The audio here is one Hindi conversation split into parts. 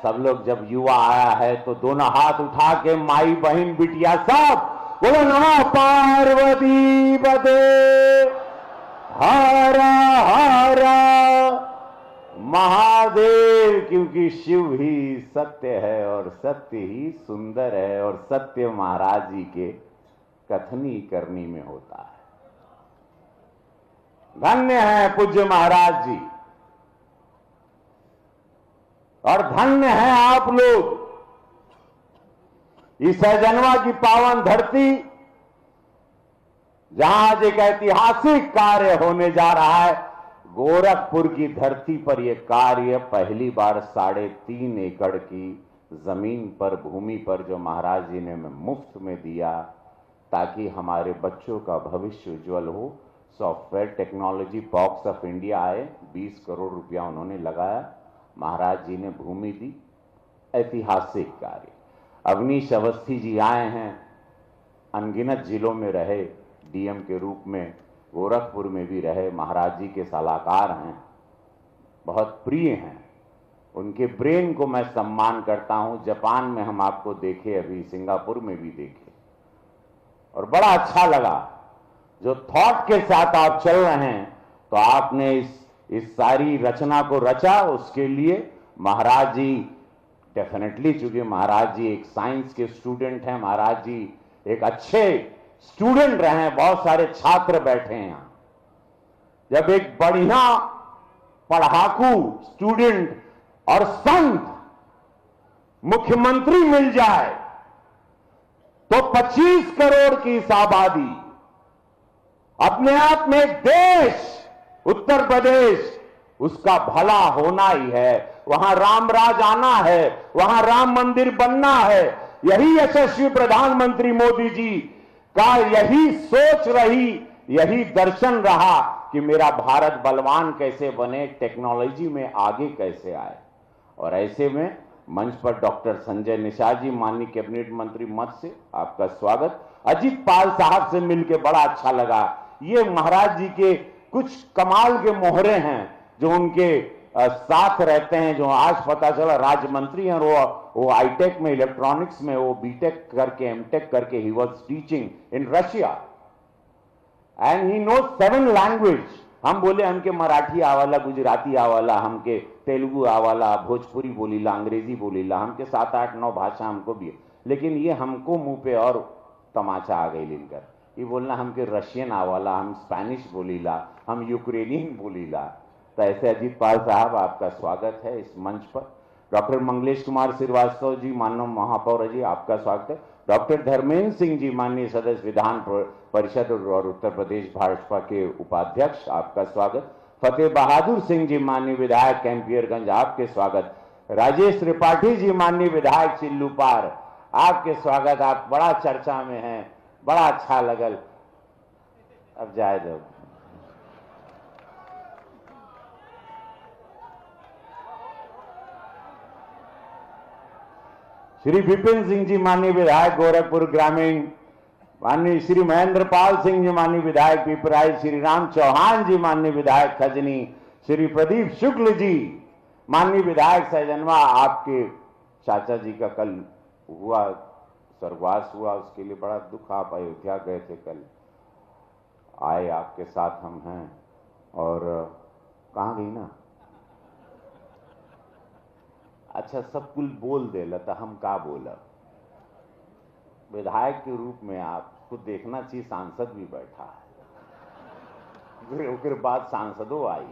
सब लोग जब युवा आया है तो दोनों हाथ उठा के माई बहन बिटिया सब बोलो नमः पार्वती पते हर हर महादेव, क्योंकि शिव ही सत्य है और सत्य ही सुंदर है और सत्य महाराज जी के कथनी करनी में होता है। धन्य है पूज्य महाराज जी और धन्य है आप लोग। इस सैजनवा की पावन धरती जहां आज एक ऐतिहासिक कार्य होने जा रहा है, गोरखपुर की धरती पर यह कार्य पहली बार 3.5 एकड़ की जमीन पर, भूमि पर जो महाराज जी ने मुफ्त में दिया ताकि हमारे बच्चों का भविष्य उज्जवल हो। Software technology box of India आए, 20 करोड़ रुपया उन्होंने लगाया, महाराज जी ने भूमि दी। ऐतिहासिक कार्य। अवनीश अवस्थी जी आए हैं, अनगिनत जिलों में रहे, डीएम के रूप में गोरखपुर में भी रहे, महाराज जी के सलाहकार हैं, बहुत प्रिय हैं। उनके ब्रेन को मैं सम्मान करता हूं। जापान में हम आपको देखे, अभी सिंगापुर में भी देखे और बड़ा अच्छा लगा। जो थॉट के साथ आप चल रहे हैं, तो आपने इस सारी रचना को रचा, उसके लिए महाराज जी डेफिनेटली, चूंकि महाराज जी एक साइंस के स्टूडेंट हैं, महाराज जी एक अच्छे स्टूडेंट रहे हैं, बहुत सारे छात्र बैठे हैं यहां। जब एक बढ़िया पढ़ाकू स्टूडेंट और संत मुख्यमंत्री मिल जाए तो 25 करोड़ की इस आबादी, अपने आप में देश उत्तर प्रदेश, उसका भला होना ही है। वहां राम राज आना है, वहां राम मंदिर बनना है। यही यशस्वी प्रधानमंत्री मोदी जी का यही सोच रही, यही दर्शन रहा कि मेरा भारत बलवान कैसे बने, टेक्नोलॉजी में आगे कैसे आए। और ऐसे में मंच पर डॉक्टर संजय निषाद जी, माननीय कैबिनेट मंत्री मत से आपका स्वागत। अजीत पाल साहब से मिलकर बड़ा अच्छा लगा। ये महाराज जी के कुछ कमाल के मोहरे हैं जो उनके साथ रहते हैं, जो आज पता चला राज्य मंत्री हैं, वो हाईटेक में, इलेक्ट्रॉनिक्स में, वो बीटेक करके, एमटेक करके, he was teaching in Russia and he knows 7 language. हम बोले हमके मराठी आवाला, गुजराती आवाला, हमके तेलुगु आवाला, भोजपुरी बोलीला, अंग्रेजी बोलीला, हमके 7, 8, 9 भाषा हमको भी, लेकिन ये हमको मुंह पे और तमाचा आ गई लेकर। ये बोलना हमके रशियन आवाला, हम स्पेनिश बोलीला, हम यूक्रेनियन बोलीला। तो ऐसे अजीत पाल साहब, आपका स्वागत है इस मंच पर। डॉक्टर मंगलेश कुमार श्रीवास्तव जी, माननीय महापौर जी, आपका स्वागत है। डॉक्टर धर्मेंद्र सिंह जी, माननीय सदस्य विधान परिषद और उत्तर प्रदेश भाजपा के उपाध्यक्ष, आपका स्वागत। फतेह बहादुर सिंह जी, माननीय विधायक कैंपियरगंज, आपके स्वागत। राजेश त्रिपाठी जी, माननीय विधायक चिल्लूपार, आपके स्वागत। आप बड़ा चर्चा में हैं, बड़ा अच्छा लगल। अब जाए दो। श्री विपिन सिंह जी, माननीय विधायक गोरखपुर ग्रामीण, माननीय श्री महेंद्र पाल सिंह जी, माननीय विधायक पिपराई, श्री राम चौहान जी, माननीय विधायक खजनी, श्री प्रदीप शुक्ल जी, माननीय विधायक सैजनवा, आपके चाचा जी का कल हुआ स्वर्गवास हुआ, उसके लिए बड़ा दुख। आप अयोध्या गए थे, कल आए, आपके साथ हम हैं। और कहाँ गई ना, अच्छा सब कुल बोल दे लता, हम का बोला। विधायक के रूप में आपको देखना चाहिए, सांसद भी बैठा है, उसके बाद सांसदों आई,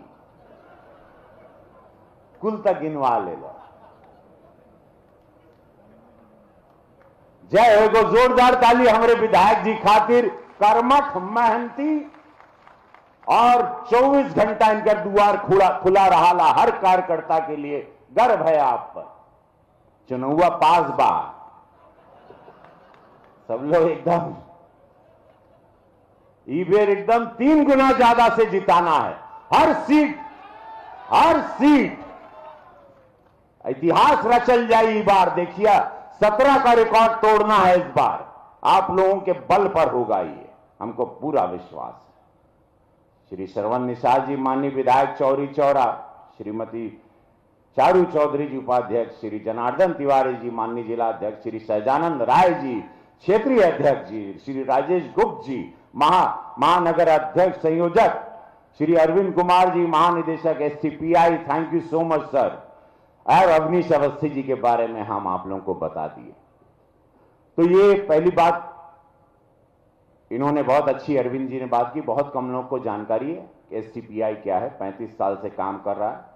कुल तक गिनवा ले लो। जय हो, जोरदार ताली हमारे विधायक जी खातिर। कर्मठ, मेहनती और 24 घंटा इनका द्वार खुला रहा हर कार्यकर्ता के लिए। गर्व है आप पर। चुनाव पास बा, सब लोग एकदम ईबेर एकदम 3 गुना ज्यादा से जिताना है। हर सीट इतिहास रचल जाए। इस बार देखिए 17 का रिकॉर्ड तोड़ना है इस बार, आप लोगों के बल पर होगा, ये हमको पूरा विश्वास है। श्री श्रवण निषाद जी, माननीय विधायक चौरी चौरा, श्रीमती चारू चौधरी जी उपाध्यक्ष, श्री जनार्दन तिवारी जी माननीय जिला अध्यक्ष, श्री सहजानंद राय जी क्षेत्रीय अध्यक्ष जी, श्री राजेश गुप्त जी महानगर अध्यक्ष संयोजक, श्री अरविंद कुमार जी महानिदेशक STPI, thank you so much sir, और अवनीश अवस्थी जी के बारे में हम आप लोगों को बता दिए। तो ये पहली बात इन्होंने बहुत अच्छी, अरविंद जी ने बात की, बहुत कम लोगों को जानकारी है एसटीपीआई क्या है, 35 साल से काम कर रहा है।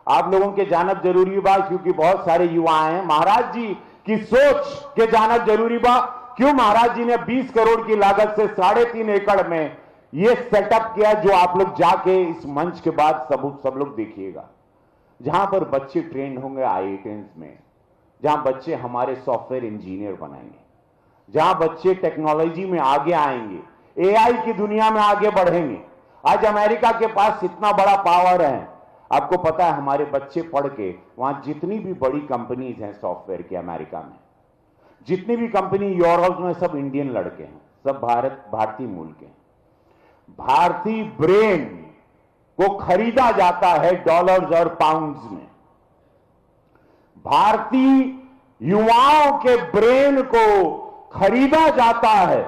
आप लोगों के जानब जरूरी बा, क्योंकि बहुत सारे युवा हैं, महाराज जी की सोच के जानब जरूरी बा, क्यों महाराज जी ने 20 करोड़ की लागत से 3.5 एकड़ में ये सेटअप किया, जो आप लोग जाके इस मंच के बाद सब लोग देखिएगा, जहां पर बच्चे ट्रेंड होंगे आईआईटीज में, जहां बच्चे हमारे सॉफ्टवेयर इंजीनियर बनाएंगे, जहां बच्चे टेक्नोलॉजी में आगे आएंगे, एआई की दुनिया में आगे बढ़ेंगे। आज अमेरिका के पास इतना बड़ा पावर है, आपको पता है, हमारे बच्चे पढ़ के वहां जितनी भी बड़ी कंपनीज हैं सॉफ्टवेयर की अमेरिका में, जितनी भी कंपनी यूरोप में, सब इंडियन लड़के हैं, सब भारतीय मूल के हैं। भारतीय ब्रेन को खरीदा जाता है डॉलर्स और पाउंड्स में। भारतीय युवाओं के ब्रेन को खरीदा जाता है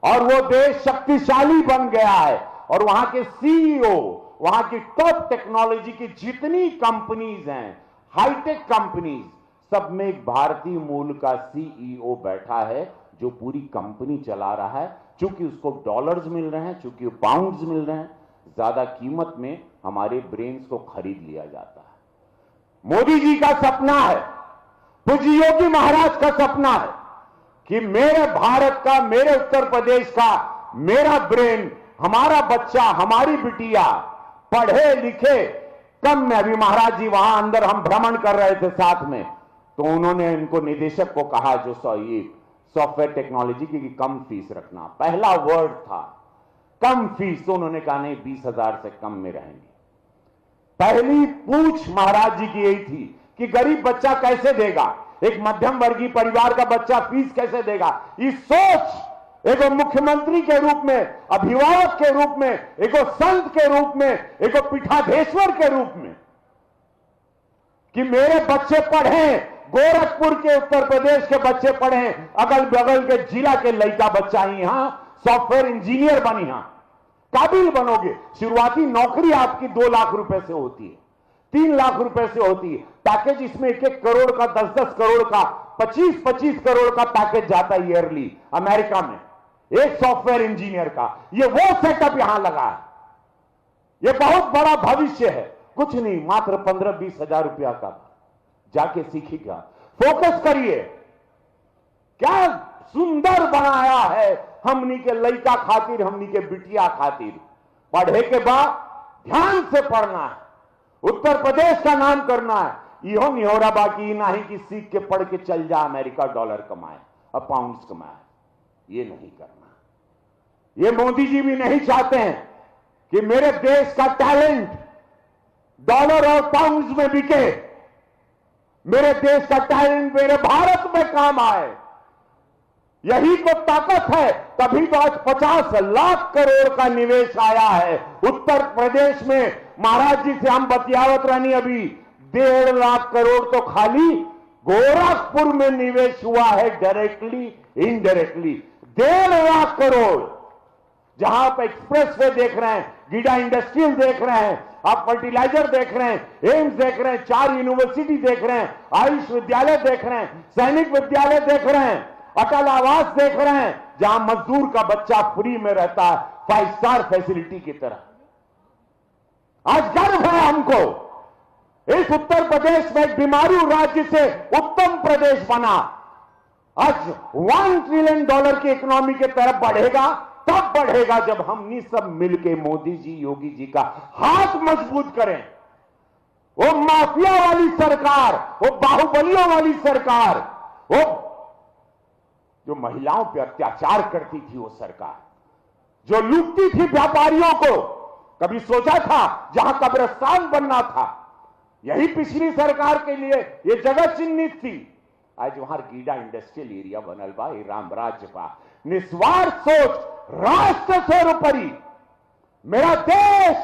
और वो देश शक्तिशाली बन गया है, और वहां के सीईओ, वहां की टॉप टेक्नोलॉजी की जितनी कंपनीज हैं, हाईटेक कंपनीज, सब में एक भारतीय मूल का सीईओ बैठा है जो पूरी कंपनी चला रहा है। चूंकि उसको डॉलर्स मिल रहे हैं, चूंकि पाउंड्स मिल रहे हैं, ज्यादा कीमत में हमारे ब्रेन्स को खरीद लिया जाता है। मोदी जी का सपना है, पूज्य योगी महाराज का सपना है कि मेरे भारत का, मेरे उत्तर प्रदेश का, मेरा ब्रेन, हमारा बच्चा, हमारी बिटिया पढ़े लिखे कम में। अभी महाराज जी वहां अंदर हम भ्रमण कर रहे थे साथ में, तो उन्होंने इनको निदेशक को कहा जो सॉफ्टवेयर टेक्नोलॉजी की, कम फीस रखना, पहला वर्ड था कम फीस, तो उन्होंने कहा नहीं 20,000 से कम में रहेंगे। पहली पूछ महाराज जी की यही थी कि गरीब बच्चा कैसे देगा, एक मध्यम वर्गीय परिवार का बच्चा फीस कैसे देगा। इस सोच एक मुख्यमंत्री के रूप में, अभिभावक के रूप में, एक संत के रूप में, एक पीठाधीश्वर के रूप में, कि मेरे बच्चे पढ़ें, गोरखपुर के, उत्तर प्रदेश के बच्चे पढ़ें, अगल बगल के जिला के लड़का बच्चा ही यहां सॉफ्टवेयर इंजीनियर बनी, यहां काबिल बनोगे। शुरुआती नौकरी आपकी 2 लाख रुपए से होती है, 3 लाख रुपए से होती है। पैकेज इसमें 1-1 करोड़ का, 10-10 करोड़ का, 25-25 करोड़ का पैकेज जाता है ईयरली अमेरिका में एक सॉफ्टवेयर इंजीनियर का। ये वो सेटअप यहां लगा है, ये बहुत बड़ा भविष्य है। कुछ नहीं, मात्र 15-20 हजार रुपया का, जाके सीखिएगा, फोकस करिए। क्या सुंदर बनाया है हमनी के लड़का खातिर, हमनी के बिटिया खातिर। पढ़े के बाद ध्यान से पढ़ना है, उत्तर प्रदेश का नाम करना है। इहो नहीं हो रहा बाकी ना ही कि सीख के पढ़ के चल जा अमेरिका डॉलर कमाए और पाउंड्स कमाए, ये नहीं करना। ये मोदी जी भी नहीं चाहते हैं कि मेरे देश का टैलेंट डॉलर और पाउंड्स में बिके, मेरे देश का टैलेंट मेरे भारत में काम आए। यही तो ताकत है, तभी तो आज 50 लाख करोड़ का निवेश आया है उत्तर प्रदेश में। महाराज जी से हम बतियावत रहनी, अभी 1.5 लाख करोड़ तो खाली गोरखपुर में निवेश हुआ है, डायरेक्टली इनडायरेक्टली 1.5 लाख करोड़। जहां आप एक्सप्रेस वे देख रहे हैं, गीडा इंडस्ट्रियल देख रहे हैं, आप फर्टिलाइजर देख रहे हैं, एम्स देख रहे हैं, 4 यूनिवर्सिटी देख रहे हैं, आयुष विद्यालय देख रहे हैं, सैनिक विद्यालय देख रहे हैं, अटल आवास देख रहे हैं, जहां मजदूर का बच्चा फ्री में रहता है 5 स्टार फैसिलिटी की तरह। आज गर्व है हमको, इस उत्तर प्रदेश में एक बीमारू राज्य से उत्तम प्रदेश बना। आज $1 ट्रिलियन की इकोनॉमी की तरफ बढ़ेगा, तब बढ़ेगा जब हमनी सब मिलके मोदी जी, योगी जी का हाथ मजबूत करें। वो माफिया वाली सरकार, वो बाहुबलियों वाली सरकार, वो जो महिलाओं पर अत्याचार करती थी, वो सरकार जो लूटती थी व्यापारियों को, कभी सोचा था जहां कब्रिस्तान बनना था, यही पिछली सरकार के लिए ये जगह चिन्हित थी। आज वहां गीडा इंडस्ट्रियल एरिया बनल बा, राम राज्य बा। निस्वार्थ सोच, राष्ट्र सर्वोपरि, मेरा देश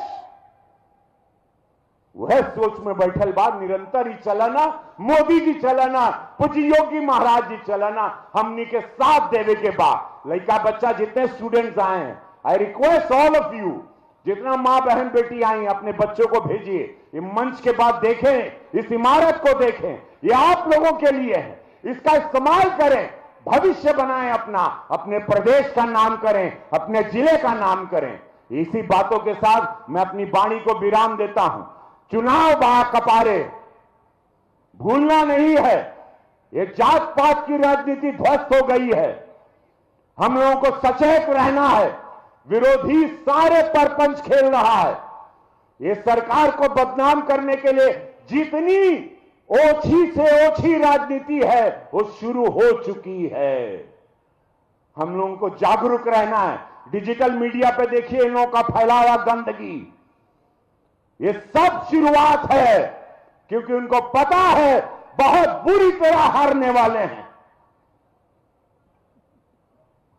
वह सोच में बैठल बाद निरंतर ही चलाना, मोदी जी चलाना, पूज्य योगी महाराज जी चलाना, हमनी के साथ देवे के बाद लड़का बच्चा जितने स्टूडेंट्स आए हैं, I request all of you, जितना मां बहन बेटी आई अपने बच्चों को भेजिए, ये मंच के बाद देखें, इस इमारत को देखें, ये आप लोगों के लिए है, इसका इस्तेमाल करें, भविष्य बनाएं अपना, अपने प्रदेश का नाम करें, अपने जिले का नाम करें। इसी बातों के साथ मैं अपनी वाणी को विराम देता हूं। चुनाव बा कपारे, भूलना नहीं है, ये जात पात की राजनीति ध्वस्त हो गई है, हम लोगों को सचेत रहना है। विरोधी सारे परपंच खेल रहा है, ये सरकार को बदनाम करने के लिए जितनी ओछी से ओछी राजनीति है वो शुरू हो चुकी है। हम लोगों को जागरूक रहना है। डिजिटल मीडिया पे देखिए इन लोगों का फैला हुआ गंदगी, ये सब शुरुआत है, क्योंकि उनको पता है बहुत बुरी तरह हारने वाले हैं।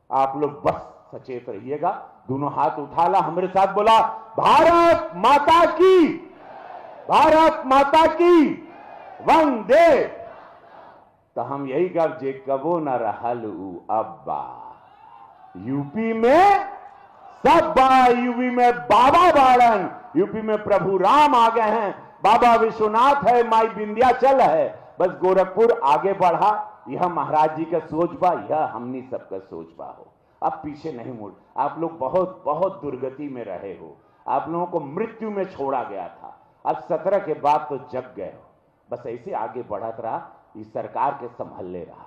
आप लोग बस सचेत रहिएगा। दोनों हाथ उठा ला, हमारे साथ बोला, भारत माता की, भारत माता की वंदे। तो हम यही कब जे कबो न रहल अब्बा, यूपी में सब बा, यूपी में बाबा बाड़न, यूपी में प्रभु राम आ गए हैं, बाबा विश्वनाथ है, माई विंध्याचल है। बस गोरखपुर आगे बढ़ा, यह महाराज जी का सोच बा, यह हमनी सबका सोच बा हो। अब पीछे नहीं मुड़। आप लोग बहुत बहुत दुर्गति में रहे हो, आप लोगों को मृत्यु में छोड़ा गया था, अब 17 के बाद तो जग गए हो। बस ऐसे आगे बढ़त रहा, इस सरकार के संभल ले रहा।